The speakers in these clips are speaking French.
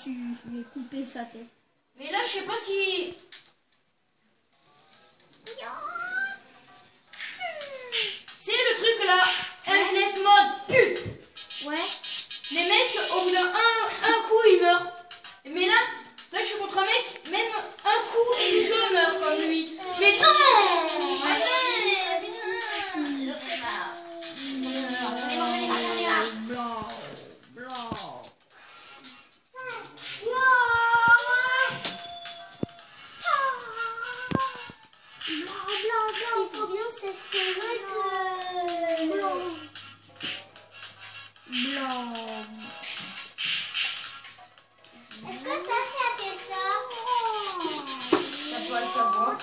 dessus, je vais couper sa tête. Mais là, je sais pas ce qui... C'est le truc là, Endless Mode pub. Ouais. Les mecs, au bout d'un coup, ils meurent. Mais là, je suis contre un mec, même un coup et je meurs comme lui. Mais non! Blanc, blanc. Il faut bien s'espérer que... Blanc. Blanc. Est-ce que ça c'est à tes sœurs? T'as pas à le savoir.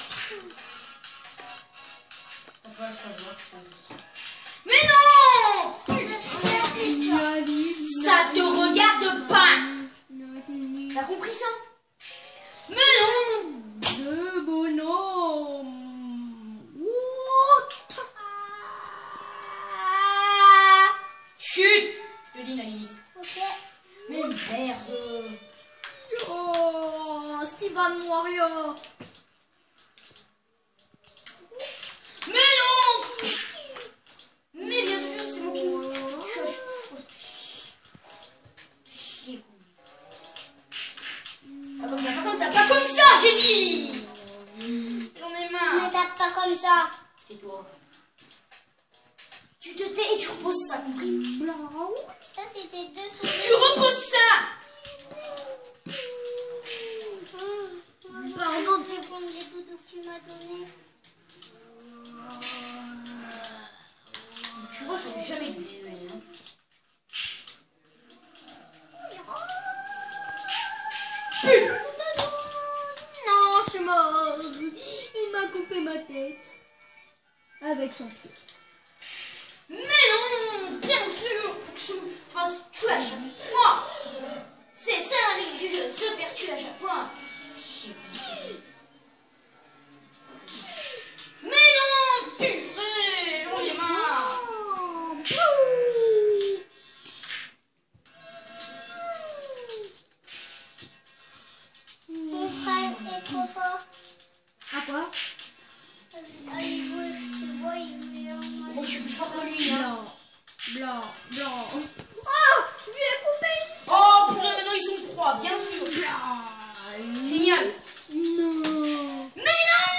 T'as pas à le savoir, je pense. Mais non! Ça te regarde pas! T'as compris ça? Mais non! De bonhomme. Chut! Je te dis, Naïs. Ok. Mais merde! Oh, Steven Warrior. Mais non! Mais bien sûr, c'est moi qui me chier. Pas comme ça, pas comme ça, pas comme ça, j'ai dit! J'en ai Ne marre. tape pas comme ça. C'est toi. Tu te tais et tu reposes ça, compris? Blanc. Ça c'était deux souris. Tu reposes ça! Pardon, tu prends les doudous que tu m'as donné. Tu vois, j'aurais jamais dû les donner, hein. Non, je suis mort. Il m'a coupé ma tête. Avec son pied. Mais non! Bien sûr! Faut que je me fasse tuer à chaque fois! C'est ça la règle du jeu, se faire tuer à chaque fois! Mais non! Purée! J'en ai marre! Mon frère est trop fort. À quoi? Il veut, je te vois, il veut en Moi manger. je suis plus fort que lui, hein! Blanc. Blanc. Blanc. Oh, je lui ai coupé. Oh purée, maintenant ils sont trois, bien sûr! Génial! Non. Mais non!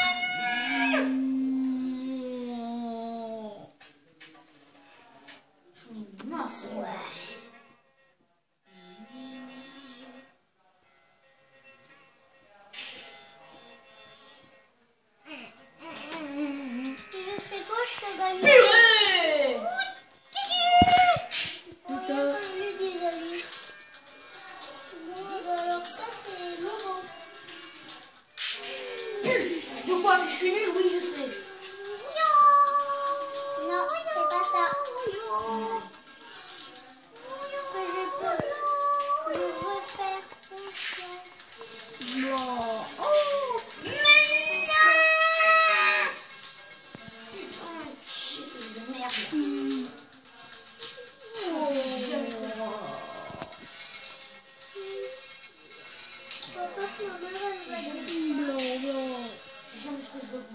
J'en ai marre, c'est vrai. Si je fais toi, je te gagne. Purée! Comme je le disais, lui. Bon, bah alors ça, c'est mauvais. De quoi? Que je suis nulle? Oui, je sais. Non, c'est pas ça. Que je peux le refaire confiance. Blanc. Oh. Mais non! Putain, chier, c'est de merde. Papa, ma mère, elle va dire. Blanc. Blanc. J'aime ce que je veux.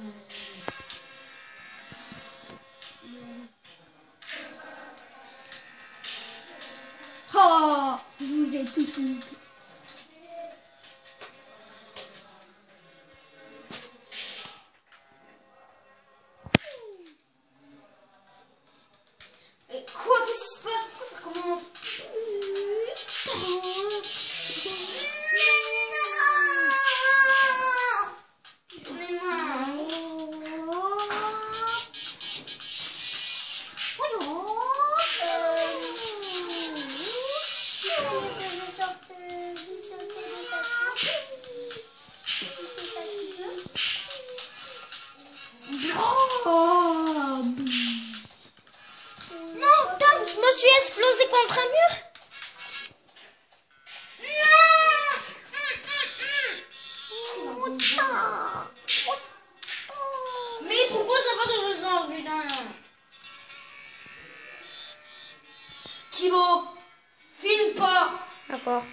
Oh, je vous ai tous niqué. Mais quoi? Qu'est-ce qui se passe? Pourquoi ça commence? J'en ai marre. Oh. Non, Tom, je me suis explosé contre un mur. Mais pourquoi ça va dans le sens, putain? Thibaut, filme pas. D'accord.